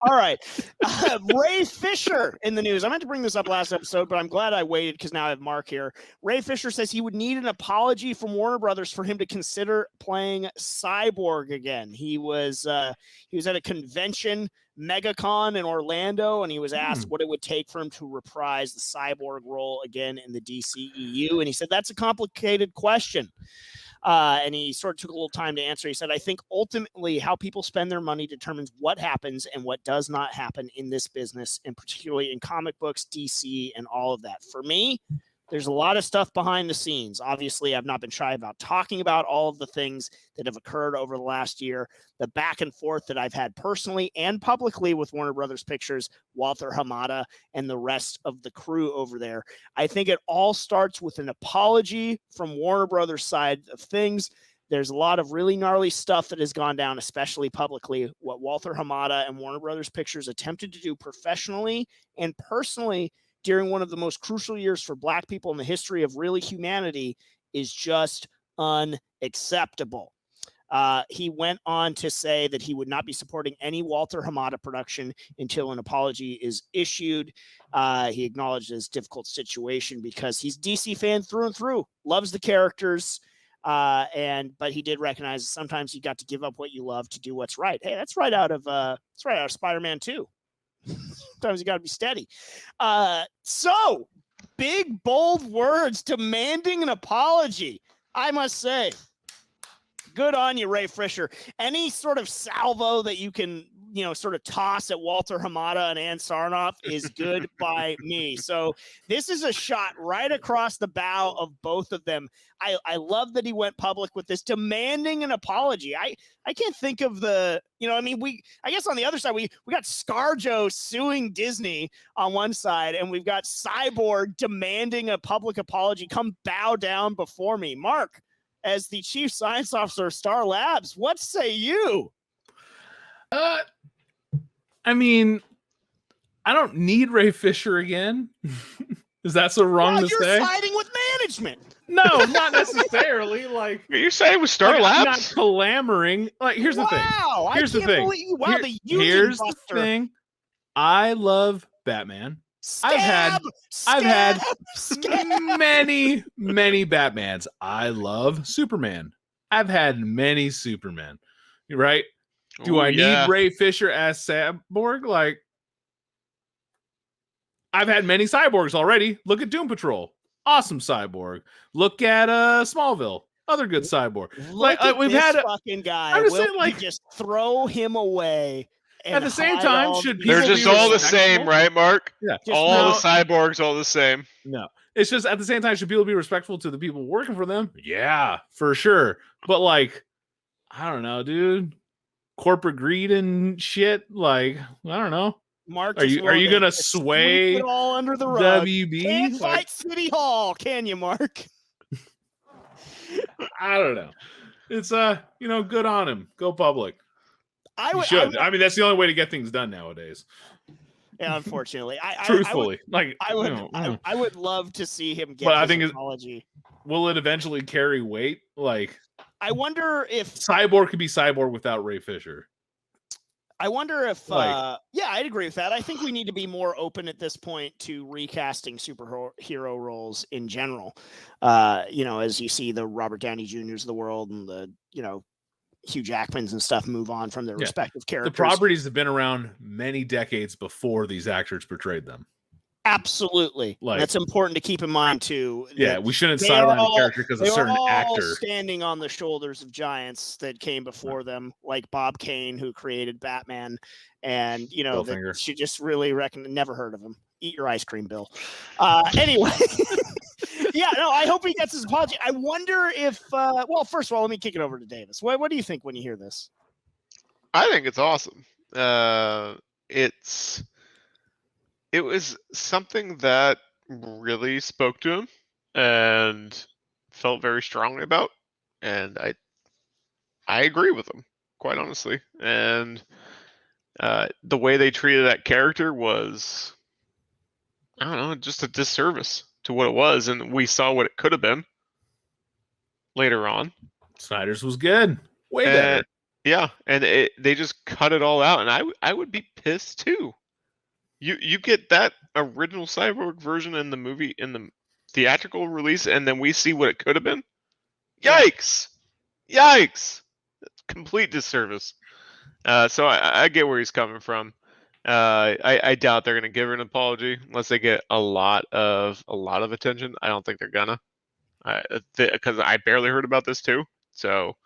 All right. Ray Fisher in the news. I meant to bring this up last episode, but I'm glad I waited because now I have Mark here. Ray Fisher says he would need an apology from Warner Brothers for him to consider playing Cyborg again. He was at a convention, MegaCon in Orlando, and he was asked what it would take for him to reprise the Cyborg role again in the DCEU. And he said, that's a complicated question. And he sort of took a little time to answer. He said, I think ultimately how people spend their money determines what happens and what does not happen in this business, and particularly in comic books, DC, and all of that. For me, there's a lot of stuff behind the scenes. Obviously, I've not been shy about talking about all of the things that have occurred over the last year, the back and forth that I've had personally and publicly with Warner Brothers Pictures, Walter Hamada, and the rest of the crew over there. I think it all starts with an apology from Warner Brothers' side of things. There's a lot of really gnarly stuff that has gone down, especially publicly. What Walter Hamada and Warner Brothers Pictures attempted to do professionally and personally during one of the most crucial years for Black people in the history of really humanity is just unacceptable. He went on to say that he would not be supporting any Walter Hamada production until an apology is issued. He acknowledged his difficult situation because he's a DC fan through and through, loves the characters, but he did recognize that sometimes you got to give up what you love to do what's right. Hey, that's right out of Spider-Man 2. Sometimes you got to be steady. So big, bold words demanding an apology. I must say, good on you, Ray Fisher. Any sort of salvo that you can, sort of toss at Walter Hamada and Ann Sarnoff is good by me. So this is a shot right across the bow of both of them. I love that he went public with this, demanding an apology. I can't think of I guess on the other side, we got ScarJo suing Disney on one side, and we've got Cyborg demanding a public apology. Come bow down before me. Mark, as the chief science officer of Star Labs, what say you? I mean, I don't need Ray Fisher again. Is that so wrong to say? You're siding with management. No, not necessarily. Like, are you saying with Star Labs? I'm not clamoring. Like, here's the thing. Here's the thing. Here's the thing. I love Batman. I've had many Batmans. I love Superman. I've had many Supermen. Right? Do I need Ray Fisher as Cyborg? Like, I've had many cyborgs already. Look at Doom Patrol. Awesome cyborg. Look at Smallville. Other good cyborg. We've had a fucking guy. I'm just saying, just throw him away. At the same time, they're just all the same, right, Mark? Yeah. The cyborgs all the same. No. It's just at the same time, should people be respectful to the people working for them? Yeah, for sure. But like, I don't know, dude. Corporate greed and shit. Like, I don't know. Mark, are you gonna sway it all under the rug? WB? Can't fight City Hall, can you, Mark? I don't know. It's good on him. Go public. I mean, that's the only way to get things done nowadays. Yeah, unfortunately. Truthfully, I would love to see him get an apology. Will it eventually carry weight? Like, I wonder if Cyborg could be Cyborg without Ray Fisher. I wonder if, I'd agree with that. I think we need to be more open at this point to recasting superhero roles in general. As you see the Robert Downey Jr.'s of the world and the, Hugh Jackmans and stuff move on from their respective characters. The properties have been around many decades before these actors portrayed them. Absolutely. That's important to keep in mind too. Yeah, we shouldn't sideline a character because of a certain actor standing on the shoulders of giants that came before them, like Bob Kane, who created Batman, and that she just really never heard of him. Eat your ice cream, Bill. Anyway, I hope he gets his apology. I wonder if. First of all, let me kick it over to Davis. What do you think when you hear this? I think it's awesome. It was something that really spoke to him and felt very strongly about, and I agree with him, quite honestly. And the way they treated that character was, I don't know, just a disservice to what it was, and we saw what it could have been later on. Snyder's was good, way better. Yeah, and they just cut it all out, and I would be pissed too. You get that original Cyborg version in the movie in the theatrical release, and then we see what it could have been. Yikes! Yikes! Complete disservice. So I get where he's coming from. I doubt they're gonna give her an apology unless they get a lot of attention. I don't think they're gonna, because I barely heard about this too. So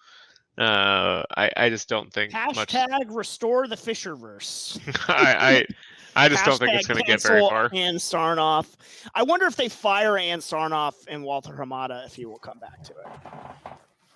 I just don't think Hashtag restore the Fisherverse. I just don't think it's going to get very far. Ann Sarnoff. I wonder if they fire Ann Sarnoff and Walter Hamada, if he will come back to it.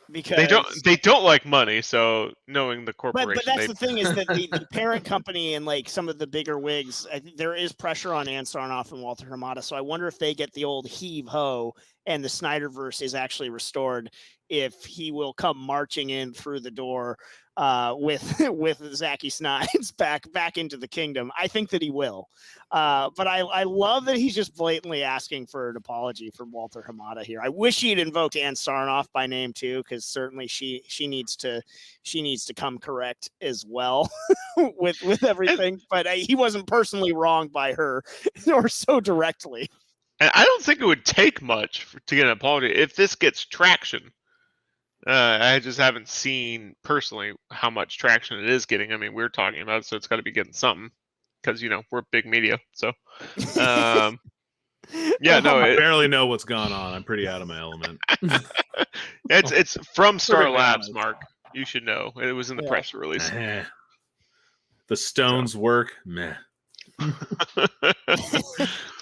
Because they don't like money, so knowing the corporation. But that's the thing, is that the parent company and like some of the bigger wigs, I think there is pressure on Ann Sarnoff and Walter Hamada. So I wonder if they get the old heave-ho and the Snyderverse is actually restored, if he will come marching in through the door with Zacky Snyder back into the kingdom. I think that he will. But I love that he's just blatantly asking for an apology from Walter Hamada here. I wish he'd invoked Ann Sarnoff by name too, because certainly she needs to come correct as well with everything. But he wasn't personally wronged by her or so directly. And I don't think it would take much to get an apology if this gets traction. I just haven't seen personally how much traction it is getting. I mean, we're talking about it, so it's got to be getting something, because we're big media. So, yeah, no, I barely know what's going on. I'm pretty out of my element. It's from Star Labs, Mark. You should know. It was in the press release. The Stones work, meh.